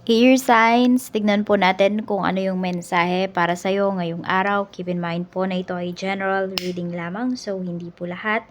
Air signs, tignan po natin kung ano yung mensahe para sa'yo ngayong araw. Keep in mind po na ito ay general reading lamang, so hindi po lahat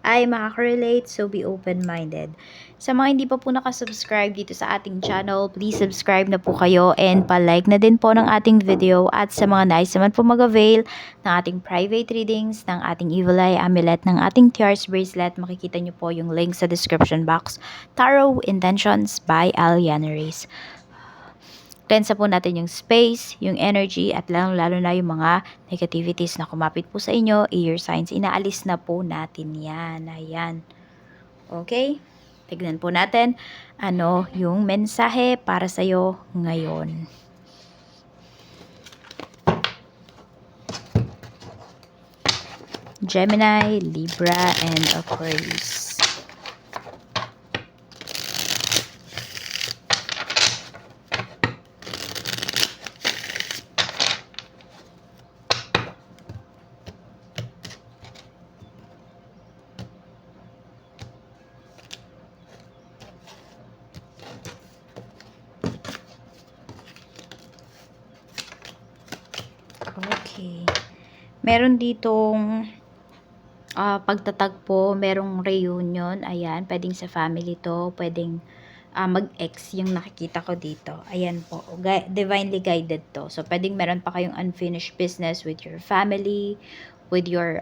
ay makaka-relate, so be open-minded. Sa mga hindi pa po nakasubscribe dito sa ating channel, please subscribe na po kayo and pa-like na din po ng ating video. At sa mga nais naman po mag-avail ng ating private readings, ng ating Evil Eye Amulet, ng ating Tears Bracelet, makikita nyo po yung link sa description box. Tarot Intentions by Aliana Reyes. Cleanse po natin yung space, yung energy, at lalo na yung mga negativities na kumapit po sa inyo, air signs. Inaalis na po natin yan. Ayan. Okay? Tignan po natin ano yung mensahe para sa'yo ngayon. Gemini, Libra, and Aquarius. Okay. Meron ditong pagtatagpo, merong reunion. Ayan, pwedeng sa family to, pwedeng mag-ex yung nakikita ko dito. Ayan po, divinely guided to. So, pwedeng meron pa kayong unfinished business with your family, with your,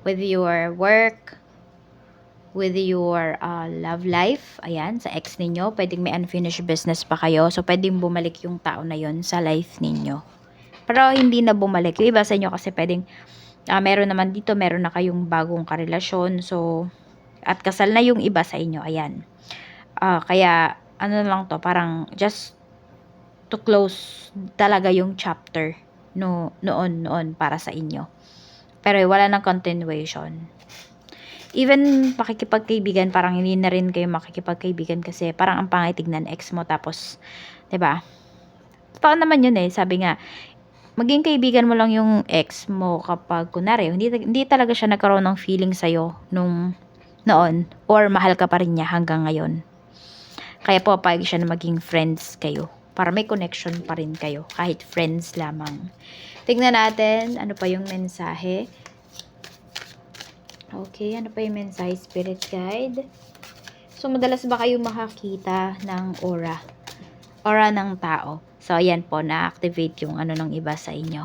with your work, with your love life. Ayan, sa ex ninyo, pwedeng may unfinished business pa kayo. So, pwedeng bumalik yung tao na yon sa life ninyo. Pero, hindi na bumalik. Yung iba sa inyo kasi pwedeng, meron naman dito, meron na kayong bagong karelasyon. So, at kasal na yung iba sa inyo. Ayan. Kaya, ano lang to, parang just to close talaga yung chapter noon para sa inyo. Pero wala nang continuation. Even pakikipagkaibigan, parang hindi na rin kayo makikipagkaibigan kasi parang ang pangit tignan ex mo tapos, 'di ba? Totoo naman yun eh, sabi nga, maging kaibigan mo lang yung ex mo kapag kunwari, hindi talaga siya nagkaroon ng feeling sa'yo noon or mahal ka pa rin niya hanggang ngayon. Kaya po papayag siya na maging friends kayo para may connection pa rin kayo kahit friends lamang. Tignan natin ano pa yung mensahe. Okay, ano pa yung mensahe, Spirit Guide? So, madalas ba kayo makakita ng aura? Aura ng tao. So, ayan po, na-activate yung ano ng iba sa inyo.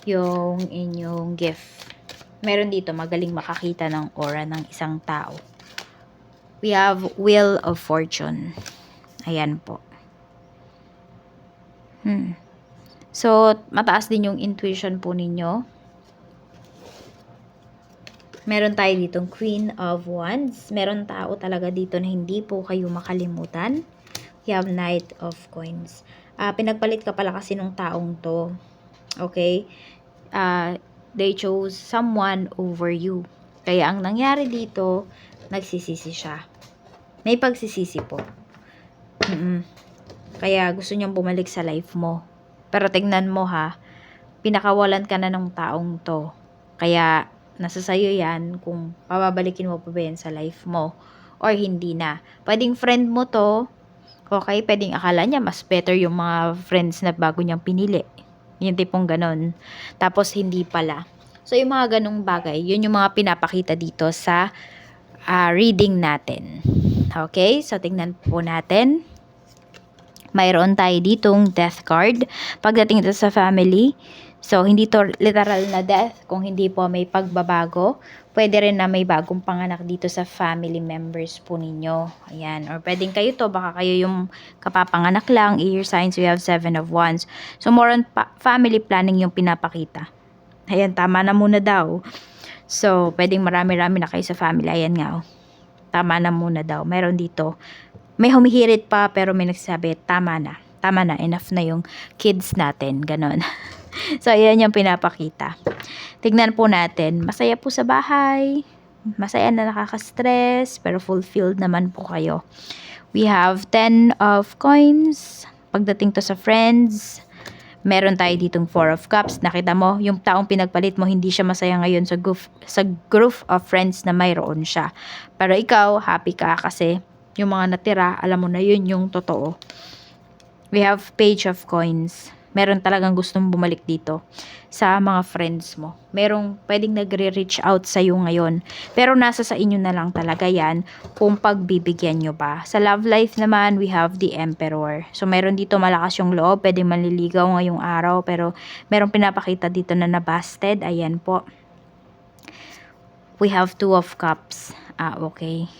Yung inyong gift. Meron dito, magaling makakita ng aura ng isang tao. We have Wheel of Fortune. Ayan po. So, mataas din yung intuition po ninyo. Meron tayo ditong Queen of Wands. Meron tao talaga dito na hindi po kayo makalimutan. We have Knight of Coins. Pinagpalit ka pala kasi nung taong to. Okay? They chose someone over you. Kaya ang nangyari dito, nagsisisi siya. May pagsisisi po. Kaya gusto niyang bumalik sa life mo. Pero tignan mo ha, pinakawalan ka na ng taong to. Kaya nasa sayo yan kung pababalikin mo pa ba yan sa life mo or hindi na. Pwedeng friend mo to, okay, pwedeng akala niya mas better yung mga friends na bago niyang pinili. Yung tipong ganon. Tapos hindi pala. So yung mga ganong bagay, yun yung mga pinapakita dito sa reading natin. Okay, so tingnan po natin. Mayroon tayo ditong death card. Pagdating ito sa family, so hindi to literal na death. Kung hindi po may pagbabago, pwede rin na may bagong panganak dito sa family members po ninyo. Ayan. Or pwedeng kayo to, baka kayo yung kapapanganak lang. Air signs, we have 7 of Wands. So more on family planning yung pinapakita. Ayan, tama na muna daw. So, pwedeng marami-rami na kayo sa family. Ayan nga, oh. Tama na muna daw. Meron dito. May humihirit pa pero may nagsasabi, tama na. Tama na, enough na yung kids natin. Ganon. So, ayan yung pinapakita. Tignan po natin. Masaya po sa bahay. Masaya na nakaka-stress. Pero fulfilled naman po kayo. We have 10 of coins. Pagdating to sa friends, meron tayo ditong 4 of cups. Nakita mo, yung taong pinagpalit mo, hindi siya masaya ngayon sa group of friends na mayroon siya. Pero ikaw, happy ka kasi Yung mga natira, alam mo na yun yung totoo. We have Page of Coins. Meron talagang gustong bumalik dito sa mga friends mo. Merong pwedeng nagre-reach out sa iyo ngayon. Pero nasa sa inyo na lang talaga yan kung pagbibigyan nyo ba. Sa love life naman, we have the Emperor. So, meron dito malakas yung loob. Pwedeng manliligaw ngayong araw. Pero merong pinapakita dito na nabasted. Ayan po. We have Two of Cups. Okay.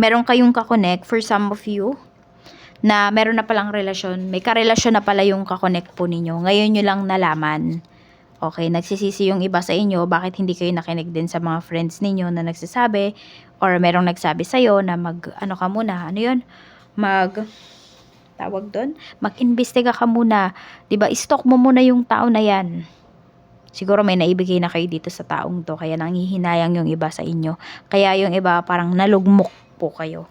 Meron kayong kakonect for some of you na meron na palang relasyon, may karelasyon na pala yung kakonect po ninyo. Ngayon nyo lang nalaman. Okay, nagsisisi yung iba sa inyo, bakit hindi kayo nakinig din sa mga friends ninyo na nagsasabi, or merong nagsabi sa'yo na ano ka muna, ano yun? Tawag doon? Mag-imbestiga ka muna. 'Di ba? Stalk mo muna yung tao na yan. Siguro may naibigay na kayo dito sa taong to, kaya nanghihinayang yung iba sa inyo. Kaya yung iba parang nalugmok po kayo.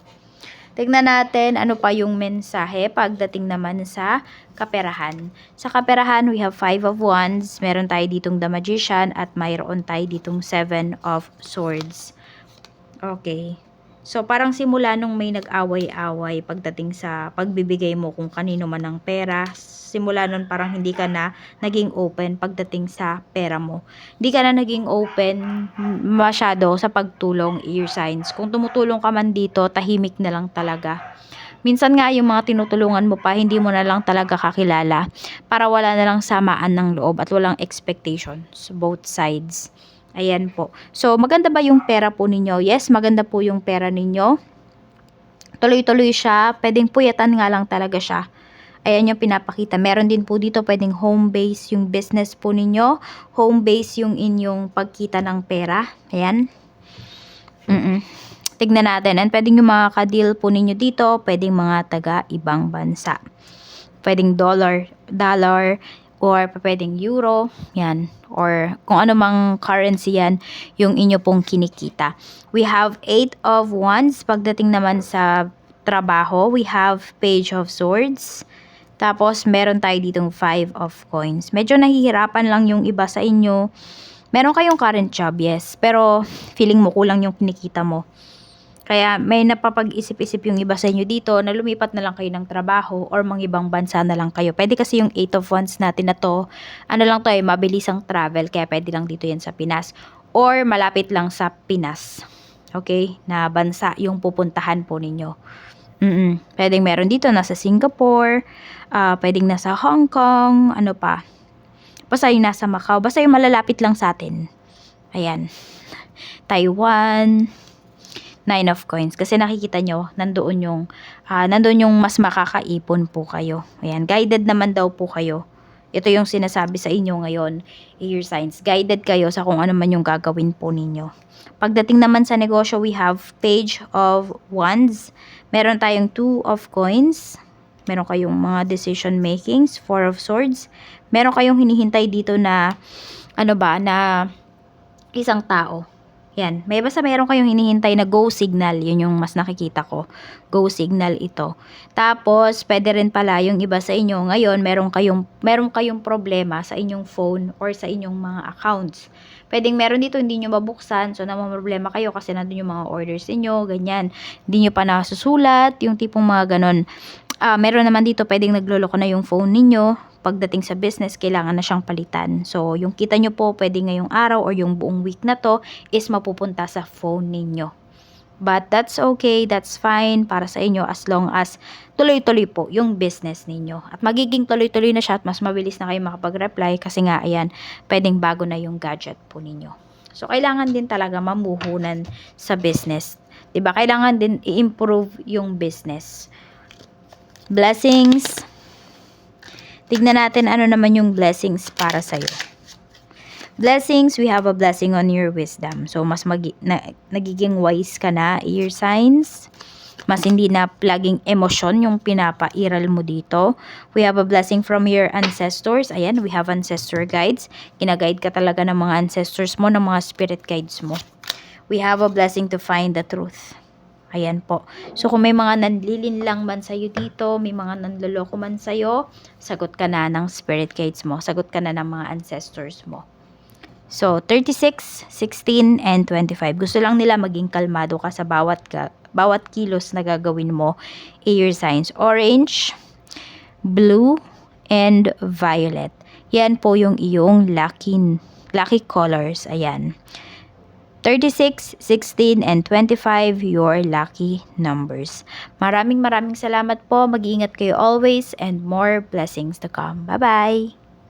Tignan natin ano pa yung mensahe pagdating naman sa kaperahan. Sa kaperahan, we have 5 of Wands. Meron tayo ditong The Magician at mayroon tayo ditong 7 of Swords. Okay. So, parang simula nung may nag-away-away pagdating sa pagbibigay mo kung kanino man ng pera, simula nun parang hindi ka na naging open pagdating sa pera mo. Hindi ka na naging open masyado sa pagtulong, ear signs. Kung tumutulong ka man dito, tahimik na lang talaga. Minsan nga yung mga tinutulungan mo pa, hindi mo na lang talaga kakilala para wala na lang samaan ng loob at walang expectations, both sides. Ayan po. So, maganda ba yung pera po ninyo? Yes, maganda po yung pera ninyo. Tuloy-tuloy siya. Pwedeng puyatan nga lang talaga siya. Ayan yung pinapakita. Meron din po dito pwedeng home base yung business po ninyo. Home base yung inyong pagkita ng pera. Ayan. Tignan natin. And pwedeng yung mga ka-deal po ninyo dito, pwedeng mga taga-ibang bansa. Pwedeng dollar, or pwedeng euro, yan, or kung ano mang currency yan, yung inyo pong kinikita. We have 8 of Wands. Pagdating naman sa trabaho, we have Page of Swords. Tapos, meron tayo ditong 5 of Coins. Medyo nahihirapan lang yung iba sa inyo. Meron kayong current job, yes, pero feeling mo kulang yung kinikita mo. Kaya may napapag-isip-isip yung iba sa inyo dito na lumipat na lang kayo ng trabaho or mga ibang bansa na lang kayo. Pwede kasi yung 8 of Wands natin na to, ano lang to mabilisang travel, kaya pwede lang dito yan sa Pinas. Or malapit lang sa Pinas. Okay? Na bansa yung pupuntahan po ninyo. Pwedeng meron dito, nasa Singapore, pwedeng nasa Hong Kong, ano pa. Basta yung nasa Macau, basta yung malalapit lang sa atin. Ayan. Taiwan, 9 of Coins. Kasi nakikita nyo, nandoon yung mas makakaipon po kayo. Ayan, guided naman daw po kayo. Ito yung sinasabi sa inyo ngayon, ear signs. Guided kayo sa kung ano man yung gagawin po ninyo. Pagdating naman sa negosyo, we have Page of Wands. Meron tayong 2 of Coins. Meron kayong mga decision makings, 4 of Swords. Meron kayong hinihintay dito na, na isang tao. Yan. Basta mayroon kayong hinihintay na go signal. Yun yung mas nakikita ko. Go signal ito. Tapos, pwede rin pala yung iba sa inyo. Ngayon, meron kayong problema sa inyong phone or sa inyong mga accounts. Pwedeng meron dito, hindi nyo mabuksan. So, problema kayo kasi nandun yung mga orders niyo, ganyan. Hindi nyo pa nasusulat, yung tipong mga ganon. Meron naman dito, pwedeng nagloloko na yung phone ninyo. Pagdating sa business, kailangan na siyang palitan. So, yung kita nyo po, pwede ngayong araw or yung buong week na to is mapupunta sa phone ninyo. But that's okay, that's fine para sa inyo as long as tuloy-tuloy po yung business ninyo. At magiging tuloy-tuloy na siya at mas mabilis na kayo makapag-reply kasi nga, ayan, pwedeng bago na yung gadget po ninyo. So, kailangan din talaga mamuhunan sa business. Diba? Kailangan din i-improve yung business. Blessings. Tignan natin ano naman yung blessings para sa'yo. Blessings, we have a blessing on your wisdom. So, mas nagiging wise ka na, ear signs. Mas hindi na laging emosyon yung pinapairal mo dito. We have a blessing from your ancestors. Ayan, we have ancestor guides. Kinaguide ka talaga ng mga ancestors mo, ng mga spirit guides mo. We have a blessing to find the truth. Ayan po. So, kung may mga nanlilinlang man sa'yo dito, may mga nanloloko man sa'yo, sagot ka na ng spirit guides mo. Sagot ka na ng mga ancestors mo. So, 36, 16, and 25. Gusto lang nila maging kalmado ka sa bawat kilos na gagawin mo, air signs, orange, blue, and violet. Yan po yung iyong lucky colors. Ayan. 36, 16, and 25, your lucky numbers. Maraming salamat po. Mag-iingat kayo always and more blessings to come. Bye-bye!